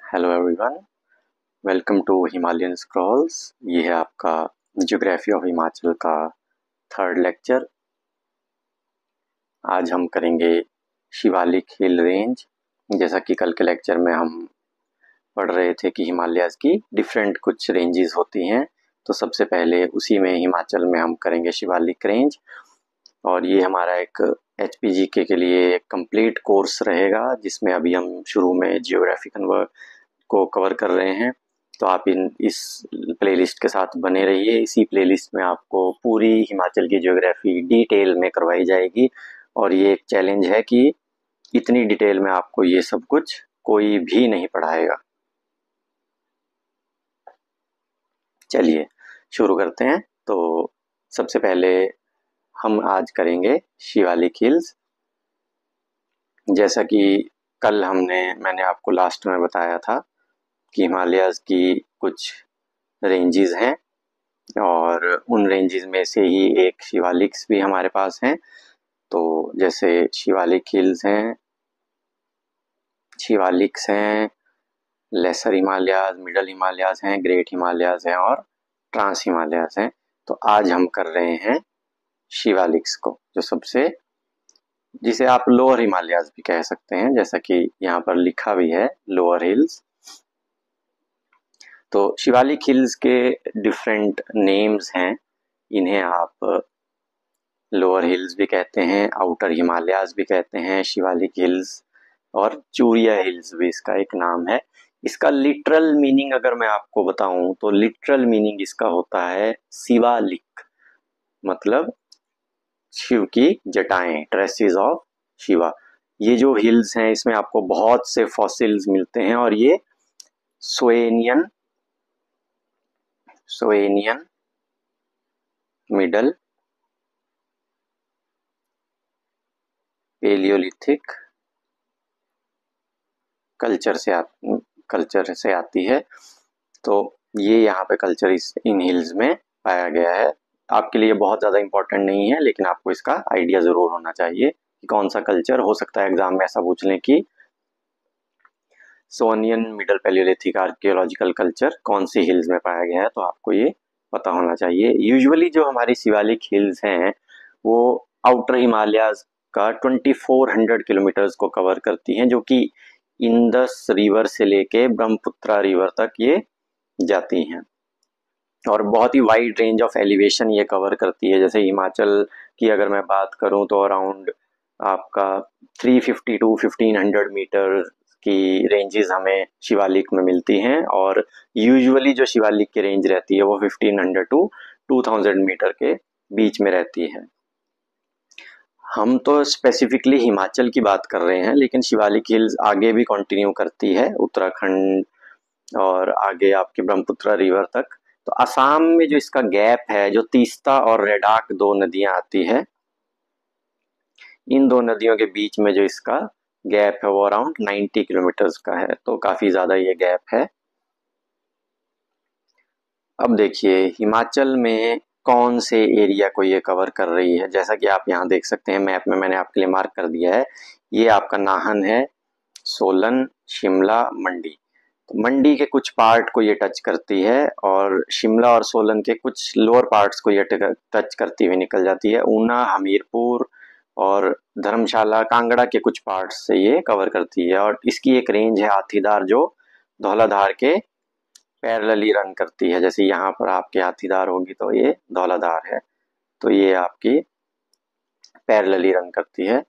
Hello everyone, welcome to Himalayan scrolls. ये है आपका ज्योग्राफी ऑफ हिमाचल का थर्ड लेक्चर। आज हम करेंगे शिवालिक हिल रेंज। जैसा कि कल के लेक्चर में हम पढ़ रहे थे कि हिमालयाज़ की डिफरेंट कुछ रेंजेस होती हैं, तो सबसे पहले उसी में हिमाचल में हम करेंगे शिवालिक रेंज। और ये हमारा एक HPGK के लिए कंप्लीट कोर्स रहेगा, जिसमें अभी हम शुरू में जियोग्राफी को कवर कर रहे हैं। तो आप इस प्लेलिस्ट के साथ बने रहिए। इसी प्लेलिस्ट में आपको पूरी हिमाचल की ज्योग्राफी डिटेल में करवाई जाएगी, और ये एक चैलेंज है कि इतनी डिटेल में आपको ये सब कुछ कोई भी नहीं पढ़ाएगा। चलिए शुरू करते हैं। तो सबसे पहले हम आज करेंगे शिवालिक हिल्स। जैसा कि कल मैंने आपको लास्ट में बताया था कि हिमालयाज़ की कुछ रेंजेस हैं, और उन रेंजेस में से ही एक शिवालिक्स भी हमारे पास हैं। तो जैसे शिवालिक हिल्स हैं, शिवालिक्स हैं, लेसर हिमालयाज़, मिडल हिमालयाज़ हैं, ग्रेट हिमालयाज़ हैं और ट्रांस हिमालयाज़ हैं। तो आज हम कर रहे हैं शिवालिक्स को, जिसे आप लोअर हिमालयाज़ भी कह सकते हैं, जैसा कि यहाँ पर लिखा भी है लोअर हिल्स। तो शिवालिक हिल्स के डिफरेंट नेम्स हैं। इन्हें आप लोअर हिल्स भी कहते हैं, आउटर हिमालयाज़ भी कहते हैं, शिवालिक हिल्स और चूरिया हिल्स भी इसका एक नाम है। इसका लिटरल मीनिंग अगर मैं आपको बताऊं तो लिटरल मीनिंग इसका होता है शिवालिक, मतलब शिव की जटाएं, ट्रेसेस ऑफ शिवा। ये जो हिल्स हैं इसमें आपको बहुत से फॉसिल्स मिलते हैं, और ये सोएनियन मिडल पेलियोलिथिक कल्चर से आती है। तो ये यहाँ पे कल्चर इन हिल्स में पाया गया है। आपके लिए बहुत ज़्यादा इम्पोर्टेंट नहीं है, लेकिन आपको इसका आइडिया ज़रूर होना चाहिए कि कौन सा कल्चर हो सकता है। एग्जाम में ऐसा पूछ लें कि सोनियन मिडल पैलियोलिथिक आर्कियोलॉजिकल कल्चर कौन सी हिल्स में पाया गया है, तो आपको ये पता होना चाहिए। यूजुअली जो हमारी शिवालिक हिल्स हैं वो आउटर हिमालयाज का 2400 किलोमीटर्स को कवर करती हैं, जो कि इंदस रिवर से लेके ब्रह्मपुत्रा रिवर तक ये जाती हैं, और बहुत ही वाइड रेंज ऑफ एलिवेशन ये कवर करती है। जैसे हिमाचल की अगर मैं बात करूं तो अराउंड आपका 350 टू 1500 मीटर की रेंजेस हमें शिवालिक में मिलती हैं, और यूजुअली जो शिवालिक की रेंज रहती है वो 1500 टू 2000 मीटर के बीच में रहती है। हम तो स्पेसिफिकली हिमाचल की बात कर रहे हैं, लेकिन शिवालिक हिल्स आगे भी कंटिन्यू करती है उत्तराखंड और आगे आपके ब्रह्मपुत्रा रिवर तक। तो असम में जो इसका गैप है, जो तीस्ता और रेडाक दो नदियां आती है, इन दो नदियों के बीच में जो इसका गैप है वो अराउंड 90 किलोमीटर्स का है। तो काफी ज्यादा ये गैप है। अब देखिए हिमाचल में कौन से एरिया को ये कवर कर रही है। जैसा कि आप यहाँ देख सकते हैं मैप में, मैंने आपके लिए मार्क कर दिया है। ये आपका नाहन है, सोलन, शिमला, मंडी। तो मंडी के कुछ पार्ट को ये टच करती है, और शिमला और सोलन के कुछ लोअर पार्ट्स को ये टच करती हुई निकल जाती है। ऊना, हमीरपुर और धर्मशाला, कांगड़ा के कुछ पार्ट्स से ये कवर करती है। और इसकी एक रेंज है हाथीदार, जो धौलाधार के पैरेलली रन करती है। जैसे यहाँ पर आपके हाथीदार होगी तो ये धौलाधार है, तो ये आपकी पैरेलली रन करती है।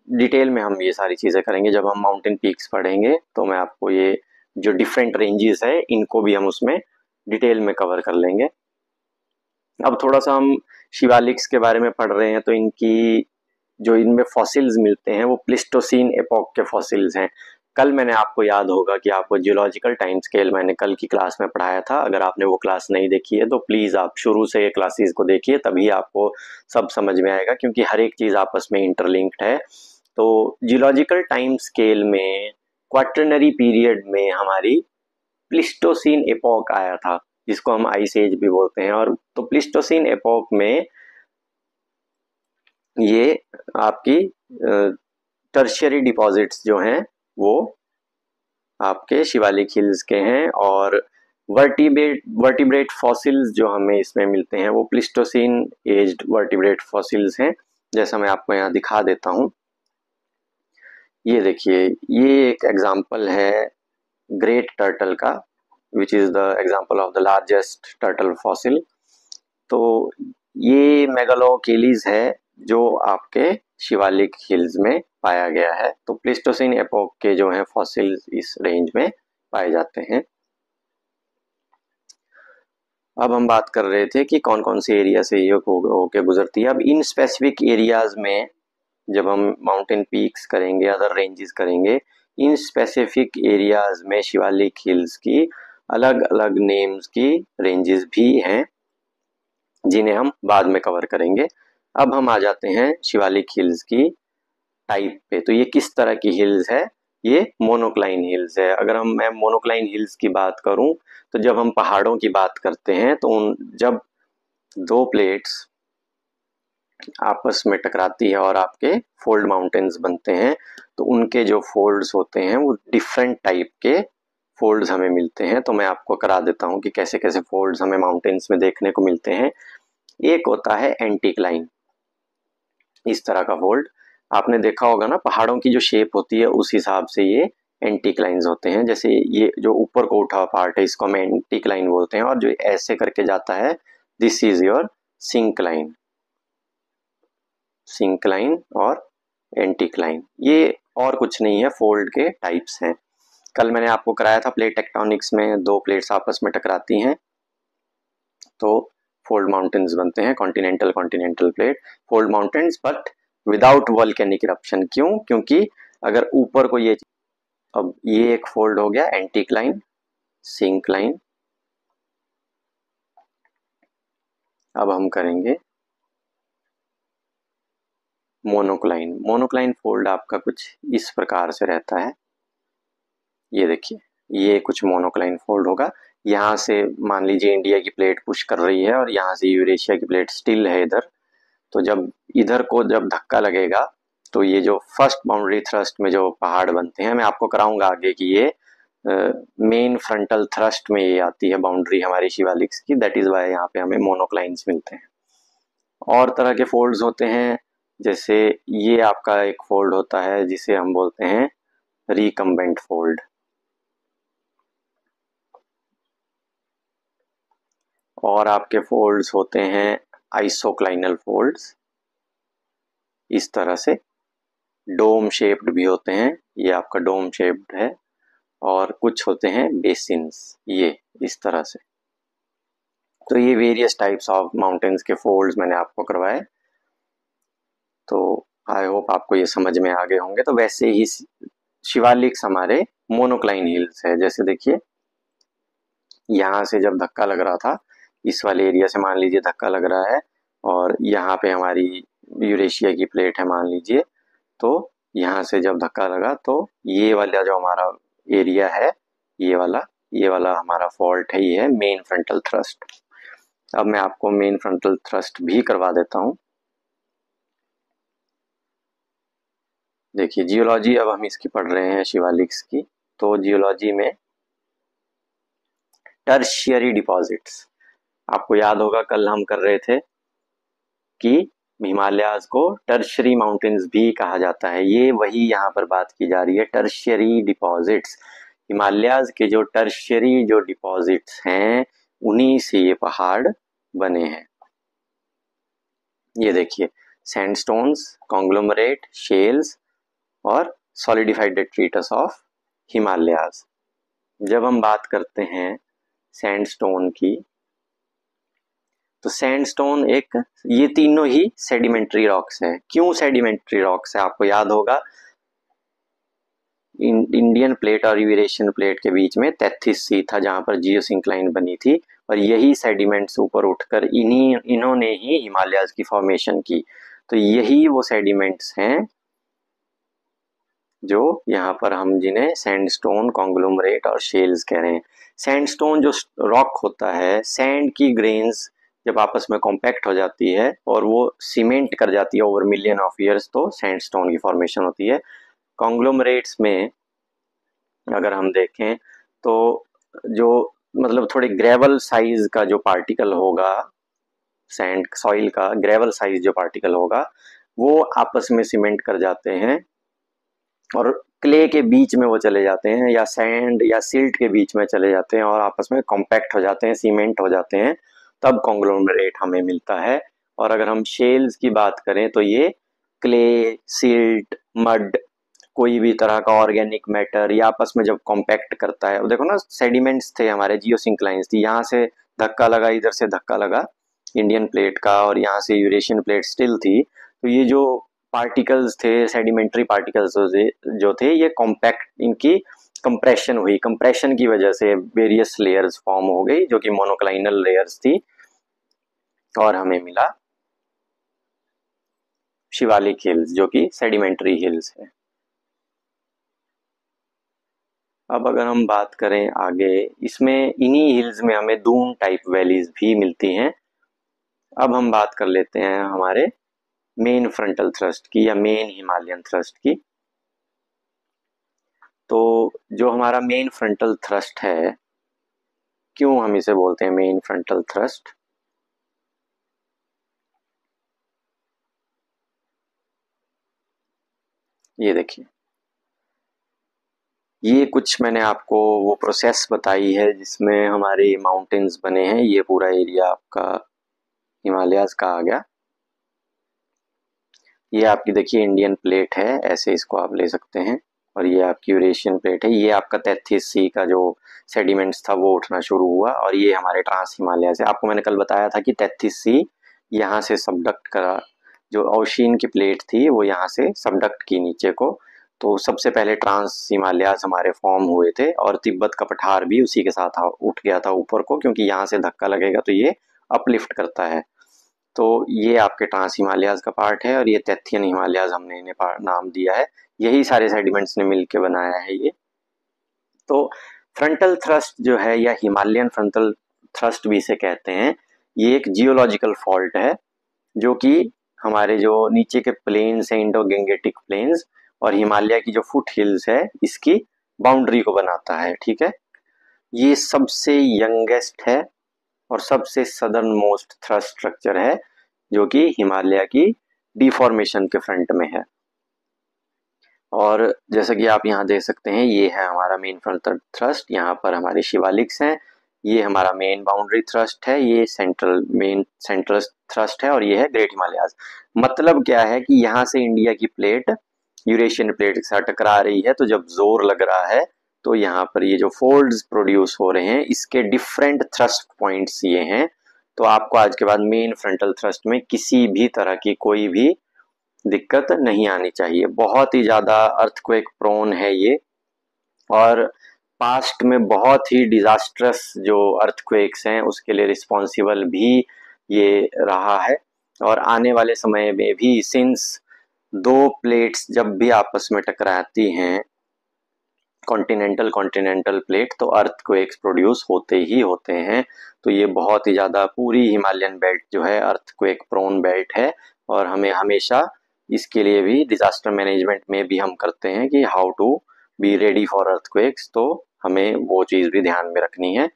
डिटेल में हम ये सारी चीज़ें करेंगे जब हम माउंटेन पीक्स पढ़ेंगे, तो मैं आपको ये जो डिफरेंट रेंजेस है इनको भी हम उसमें डिटेल में कवर कर लेंगे। अब थोड़ा सा हम शिवालिक्स के बारे में पढ़ रहे हैं, तो इनकी जो इनमें फॉसिल्स मिलते हैं वो प्लिस्टोसीन एपॉक के फॉसिल्स हैं। कल मैंने आपको याद होगा कि आपको जियोलॉजिकल टाइम स्केल मैंने कल की क्लास में पढ़ाया था। अगर आपने वो क्लास नहीं देखी है तो प्लीज़ आप शुरू से ये क्लासेस को देखिए, तभी आपको सब समझ में आएगा, क्योंकि हर एक चीज़ आपस में इंटरलिंक्ड है। तो जियोलॉजिकल टाइम स्केल में क्वाटरनरी पीरियड में हमारी प्लिस्टोसीन एपॉक आया था, जिसको हम आइस एज भी बोलते हैं। और तो प्लिस्टोसीन एपॉक में ये आपकी टर्शियरी डिपॉजिट्स जो हैं वो आपके शिवालिक हिल्स के हैं। और वर्टिब्रेट फॉसिल्स जो हमें इसमें मिलते हैं वो प्लिस्टोसिन एज्ड वर्टिब्रेट फॉसिल्स हैं, जैसा मैं आपको यहाँ दिखा देता हूँ। ये देखिए, ये एक एग्जाम्पल है ग्रेट टर्टल का, which is the example of the largest turtle fossil. तो ये मेगालोकेलीज है जो आपके शिवालिक हिल्स में पाया गया है। तो प्लिस्टोसिन एपोक के जो हैं फॉसिल्स इस रेंज में पाए जाते हैं। अब हम बात कर रहे थे कि कौन कौन से एरिया से ये होके गुजरती है। अब इन स्पेसिफिक एरियाज में जब हम माउंटेन पीक्स करेंगे, अदर रेंजेस करेंगे, इन स्पेसिफिक एरियाज में शिवालिक हिल्स की अलग अलग नेम्स की रेंजेस भी हैं, जिन्हें हम बाद में कवर करेंगे। अब हम आ जाते हैं शिवालिक हिल्स की टाइप पे। तो ये किस तरह की हिल्स है? ये मोनोक्लाइन हिल्स है। अगर मैं मोनोक्लाइन हिल्स की बात करूं, तो जब हम पहाड़ों की बात करते हैं तो जब दो प्लेट्स आपस में टकराती है और आपके फोल्ड माउंटेन्स बनते हैं, तो उनके जो फोल्ड्स होते हैं वो डिफरेंट टाइप के फोल्ड्स हमें मिलते हैं। तो मैं आपको करा देता हूं कि कैसे कैसे फोल्ड्स हमें माउंटेन्स में देखने को मिलते हैं। एक होता है एंटीक्लाइन, इस तरह का फोल्ड आपने देखा होगा ना, पहाड़ों की जो शेप होती है उस हिसाब से ये एंटीक्लाइंस होते हैं। जैसे ये जो ऊपर को उठा पार्ट है इसको हम एंटीक्लाइन बोलते हैं, और जो ऐसे करके जाता है this is your syncline. Syncline और एंटीक्लाइन ये और कुछ नहीं है, फोल्ड के टाइप्स हैं। कल मैंने आपको कराया था प्लेट टेक्टोनिक्स में दो प्लेट्स आपस में टकराती हैं तो फोल्ड माउंटेन्स बनते हैं, continental continental plate fold mountains, but without volcanic eruption. क्यों? क्योंकि अगर ऊपर को ये, अब ये एक फोल्ड हो गया एंटीक्लाइन, सिंक्लाइन। अब हम करेंगे मोनोक्लाइन। मोनोक्लाइन फोल्ड आपका कुछ इस प्रकार से रहता है। ये देखिए, ये कुछ मोनोक्लाइन फोल्ड होगा। यहाँ से मान लीजिए इंडिया की प्लेट पुश कर रही है और यहाँ से यूरेशिया की प्लेट स्टिल है इधर। तो जब इधर को जब धक्का लगेगा तो ये जो फर्स्ट बाउंड्री थ्रस्ट में जो पहाड़ बनते हैं, मैं आपको कराऊंगा आगे कि ये मेन फ्रंटल थ्रस्ट में ये आती है बाउंड्री हमारी शिवालिक्स की। दैट इज वाई यहाँ पे हमें मोनोक्लाइंस मिलते हैं। और तरह के फोल्ड्स होते हैं, जैसे ये आपका एक फोल्ड होता है जिसे हम बोलते हैं रिकम्बेंट फोल्ड। और आपके फोल्ड्स होते हैं आइसोक्लाइनल फोल्ड्स, इस तरह से डोम शेप्ड भी होते हैं, ये आपका डोम शेप्ड है। और कुछ होते हैं बेसिन्स, ये इस तरह से। तो ये वेरियस टाइप्स ऑफ माउंटेन्स के फोल्ड्स मैंने आपको करवाए, तो आई होप आपको ये समझ में आ गए होंगे। तो वैसे ही शिवालिक्स हमारे मोनोक्लाइन हिल्स है। जैसे देखिए, यहाँ से जब धक्का लग रहा था, इस वाले एरिया से मान लीजिए धक्का लग रहा है और यहाँ पे हमारी यूरेशिया की प्लेट है मान लीजिए, तो यहाँ से जब धक्का लगा तो ये वाला जो हमारा एरिया है, ये वाला हमारा फॉल्ट है, ये है मेन फ्रंटल थ्रस्ट। अब मैं आपको मेन फ्रंटल थ्रस्ट भी करवा देता हूँ। देखिए जियोलॉजी अब हम इसकी पढ़ रहे हैं शिवालिक्स की। तो जियोलॉजी में टर्शियरी डिपॉजिट्स, आपको याद होगा कल हम कर रहे थे कि हिमालयाज को टर्शियरी माउंटेन्स भी कहा जाता है। ये वही यहाँ पर बात की जा रही है, टर्शियरी डिपॉजिट्स। हिमालयाज के जो टर्शियरी जो डिपॉजिट्स हैं उन्हीं से ये पहाड़ बने हैं। ये देखिए, सैंडस्टोन्स, कॉन्ग्लोमरेट, शेल्स और सॉलिडिफाइड डेट्रिटस ऑफ हिमालयाज। जब हम बात करते हैं सैंडस्टोन की, तो सैंडस्टोन ये तीनों ही सेडिमेंट्री रॉक्स हैं। क्यों सेडिमेंट्री रॉक्स है? आपको याद होगा इंडियन प्लेट और यूरेशियन प्लेट के बीच में तैथिस सी था जहां पर जियोसिंक्लाइन बनी थी, और यही सेडिमेंट्स ऊपर उठकर इन्होंने ही हिमालयाज की फॉर्मेशन की। तो यही वो सेडिमेंट्स हैं जो यहाँ पर हम जिन्हें सैंडस्टोन, कॉन्ग्लोमरेट और शेल्स कह रहे हैं। सैंडस्टोन जो रॉक होता है, सैंड की ग्रेन्स जब आपस में कॉम्पैक्ट हो जाती है और वो सीमेंट कर जाती है ओवर मिलियन ऑफ ईयर्स, तो सैंडस्टोन की फॉर्मेशन होती है। कॉन्ग्लोमरेट्स में अगर हम देखें तो जो मतलब थोड़े ग्रेवल साइज का जो पार्टिकल होगा, सैंड सॉइल का ग्रेवल साइज जो पार्टिकल होगा, वो आपस में सीमेंट कर जाते हैं और क्ले के बीच में वो चले जाते हैं, या सैंड या सिल्ट के बीच में चले जाते हैं और आपस में कॉम्पैक्ट हो जाते हैं, सीमेंट हो जाते हैं, तब कॉन्ग्लोमरेट हमें मिलता है। और अगर हम शेल्स की बात करें तो ये क्ले, सिल्ट, मड, कोई भी तरह का ऑर्गेनिक मैटर ये आपस में जब कॉम्पैक्ट करता है, देखो ना सेडिमेंट्स थे हमारे, जियोसिंक्लाइंस थी, यहाँ से धक्का लगा, इधर से धक्का लगा इंडियन प्लेट का, और यहाँ से यूरेशियन प्लेट स्टिल थी, तो ये जो पार्टिकल्स थे, सेडिमेंट्री पार्टिकल्स जो थे, ये कॉम्पैक्ट, इनकी कंप्रेशन हुई, कंप्रेशन की वजह से वेरियस लेयर्स फॉर्म हो गई जो कि मोनोक्लाइनल लेयर्स थी, और हमें मिला शिवालिक हिल्स जो कि सेडिमेंट्री हिल्स है। अब अगर हम बात करें आगे, इसमें इन्हीं हिल्स में हमें दून टाइप वैलीज भी मिलती हैं। अब हम बात कर लेते हैं हमारे मेन फ्रंटल थ्रस्ट की या मेन हिमालयन थ्रस्ट की। तो जो हमारा मेन फ्रंटल थ्रस्ट है, क्यों हम इसे बोलते हैं मेन फ्रंटल थ्रस्ट? ये देखिए, ये कुछ मैंने आपको वो प्रोसेस बताई है जिसमें हमारे माउंटेन्स बने हैं। ये पूरा एरिया आपका हिमालयाज का आ गया। ये आपकी देखिए इंडियन प्लेट है, ऐसे इसको आप ले सकते हैं, और ये आपकी यूरेशियन प्लेट है। ये आपका 33C का जो सेडिमेंट्स था वो उठना शुरू हुआ, और ये हमारे ट्रांस हिमालय से, आपको मैंने कल बताया था कि 33C यहाँ से सबडक्ट करा, जो ओशियन की प्लेट थी वो यहाँ से सबडक्ट की नीचे को, तो सबसे पहले ट्रांस हिमालयाज हमारे फॉर्म हुए थे, और तिब्बत का पठार भी उसी के साथ उठ गया था ऊपर को, क्योंकि यहाँ से धक्का लगेगा तो ये अपलिफ्ट करता है। तो ये आपके ट्रांस हिमालयाज का पार्ट है, और ये तैथियन हिमालयाज हमने इन्हें नाम दिया है। यही सारे सेडिमेंट्स ने मिलकर बनाया है ये। तो फ्रंटल थ्रस्ट जो है, या हिमालयन फ्रंटल थ्रस्ट भी इसे कहते हैं, ये एक जियोलॉजिकल फॉल्ट है जो कि हमारे जो नीचे के प्लेन्स हैं, इंडो गैंगेटिक प्लेन्स, और हिमालय की जो फुट हिल्स है, इसकी बाउंड्री को बनाता है। ठीक है, ये सबसे यंगेस्ट है और सबसे सदर्न मोस्ट थ्रस्ट स्ट्रक्चर है जो कि हिमालय की डिफॉर्मेशन के फ्रंट में है। और जैसा कि आप यहाँ देख सकते हैं, ये है हमारा मेन फ्रंटल थ्रस्ट, यहाँ पर हमारे शिवालिक्स हैं, ये हमारा मेन बाउंड्री थ्रस्ट है, ये सेंट्रल थ्रस्ट है, और ये है ग्रेट हिमालयाज। मतलब क्या है कि यहाँ से इंडिया की प्लेट यूरेशियन प्लेट के साथ टकरा रही है, तो जब जोर लग रहा है तो यहाँ पर ये जो फोल्ड्स प्रोड्यूस हो रहे हैं, इसके डिफरेंट थ्रस्ट पॉइंट्स ये हैं। तो आपको आज के बाद मेन फ्रंटल थ्रस्ट में किसी भी तरह की कोई भी दिक्कत नहीं आनी चाहिए। बहुत ही ज़्यादा अर्थक्वेक प्रोन है ये, और पास्ट में बहुत ही डिजास्ट्रस जो अर्थक्वेक्स हैं उसके लिए रिस्पॉन्सिबल भी ये रहा है, और आने वाले समय में भी, सिंस दो प्लेट्स जब भी आपस में टकराती हैं, कॉन्टिनेंटल कॉन्टिनेंटल प्लेट, तो अर्थक्वेक्स प्रोड्यूस होते ही होते हैं। तो ये बहुत ही ज़्यादा, पूरी हिमालयन बेल्ट जो है अर्थक्वेक प्रोन बेल्ट है, और हमें हमेशा इसके लिए भी डिजास्टर मैनेजमेंट में भी हम करते हैं कि how to be ready for earthquakes, तो हमें वो चीज़ भी ध्यान में रखनी है।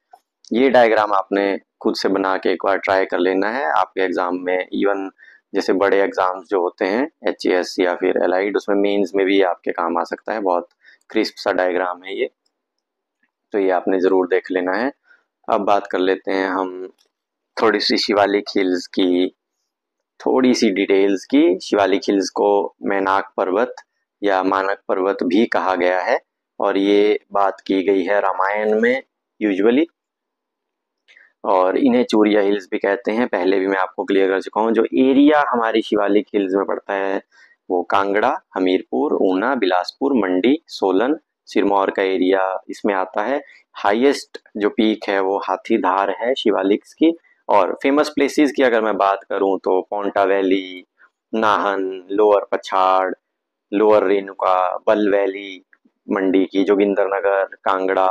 ये डायग्राम आपने खुद से बना के एक बार ट्राई कर लेना है आपके एग्जाम में। इवन जैसे बड़े एग्जाम्स जो होते हैं HAS या फिर एलाइड, उसमें मेंस में भी आपके काम आ सकता है। बहुत क्रिस्प सा डायग्राम है ये, तो ये आपने ज़रूर देख लेना है। अब बात कर लेते हैं हम थोड़ी सी शिवालिक हिल्स की, थोड़ी सी डिटेल्स की। शिवालिक हिल्स को मैनाक पर्वत या मानक पर्वत भी कहा गया है, और ये बात की गई है रामायण में यूजुअली, और इन्हें चूरिया हिल्स भी कहते हैं। पहले भी मैं आपको क्लियर कर चुका हूँ। जो एरिया हमारी शिवालिक हिल्स में पड़ता है वो कांगड़ा, हमीरपुर, ऊना, बिलासपुर, मंडी, सोलन, सिरमौर का एरिया इसमें आता है। हाईएस्ट जो पीक है वो हाथीधार है शिवालिक्स की। और फेमस प्लेसेस की अगर मैं बात करूं तो पोंटा वैली, नाहन, लोअर पछाड़, लोअर रेणुका, बल वैली मंडी की, जोगिंदरनगर, कांगड़ा,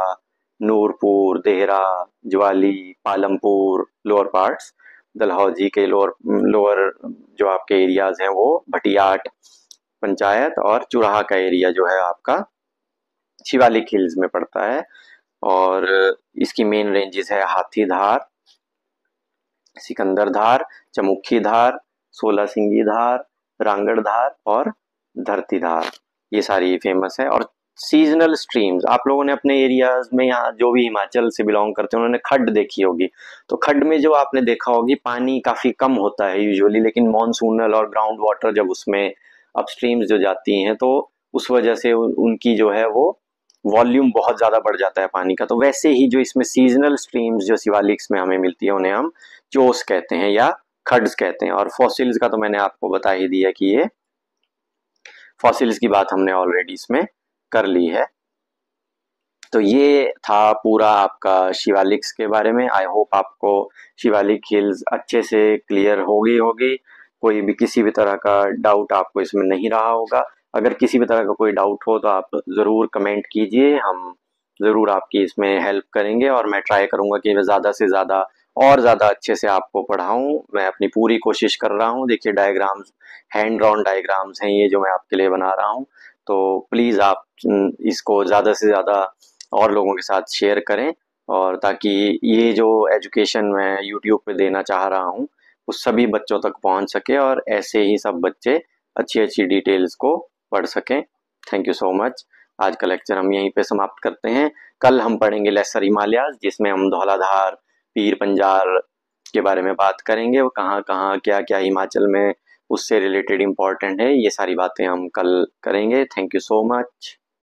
नूरपुर, देहरा, ज्वाली, पालमपुर लोअर पार्ट्स, डलहौजी के लोअर लोअर जो आपके एरियाज हैं वो भटियाट पंचायत, और चुराहा का एरिया जो है आपका शिवालिक हिल्स में पड़ता है। और इसकी मेन रेंजेस है हाथीधार, सिकंदरधार, चमुखीधार, सोलासिंगीधार, रांगड़धार और धरतीधार, ये सारी फेमस है। और सीजनल स्ट्रीम्स, आप लोगों ने अपने एरियाज में, यहाँ जो भी हिमाचल से बिलोंग करते हैं उन्होंने खड्ड देखी होगी, तो खड्ड में जो आपने देखा होगी पानी काफी कम होता है यूजुअली, लेकिन मॉनसूनल और ग्राउंड वाटर जब उसमें अपस्ट्रीम्स जो जाती हैं तो उस वजह से उनकी जो है वो वॉल्यूम बहुत ज्यादा बढ़ जाता है पानी का। तो वैसे ही जो इसमें सीजनल स्ट्रीम्स जो शिवालिक्स में हमें मिलती है उन्हें हम चोस कहते हैं या खड्स कहते हैं। और फॉसिल्स का तो मैंने आपको बता ही दिया कि ये फॉसिल्स की बात हमने ऑलरेडी इसमें कर ली है। तो ये था पूरा आपका शिवालिक्स के बारे में। आई होप आपको शिवालिक हिल्स अच्छे से क्लियर होगी होगी, कोई भी किसी भी तरह का डाउट आपको इसमें नहीं रहा होगा। अगर किसी भी तरह का कोई डाउट हो तो आप ज़रूर कमेंट कीजिए, हम ज़रूर आपकी इसमें हेल्प करेंगे और मैं ट्राई करूँगा कि मैं ज़्यादा से ज़्यादा और ज़्यादा अच्छे से आपको पढ़ाऊँ। मैं अपनी पूरी कोशिश कर रहा हूँ। देखिए डायग्राम्स, हैंड ड्रॉन डायग्राम्स हैं ये जो मैं आपके लिए बना रहा हूँ, तो प्लीज़ आप इसको ज़्यादा से ज़्यादा और लोगों के साथ शेयर करें, और ताकि ये जो एजुकेशन मैं यूट्यूब पे देना चाह रहा हूँ वो सभी बच्चों तक पहुँच सके और ऐसे ही सब बच्चे अच्छी अच्छी डिटेल्स को पढ़ सकें। Thank you so much. आज का लेक्चर हम यहीं पे समाप्त करते हैं। कल हम पढ़ेंगे लेसर हिमालयाज, जिसमें हम धौलाधार, पीर पंजाल के बारे में बात करेंगे। वो कहाँ कहाँ क्या क्या हिमाचल में उससे रिलेटेड इम्पोर्टेंट है, ये सारी बातें हम कल करेंगे। Thank you so much.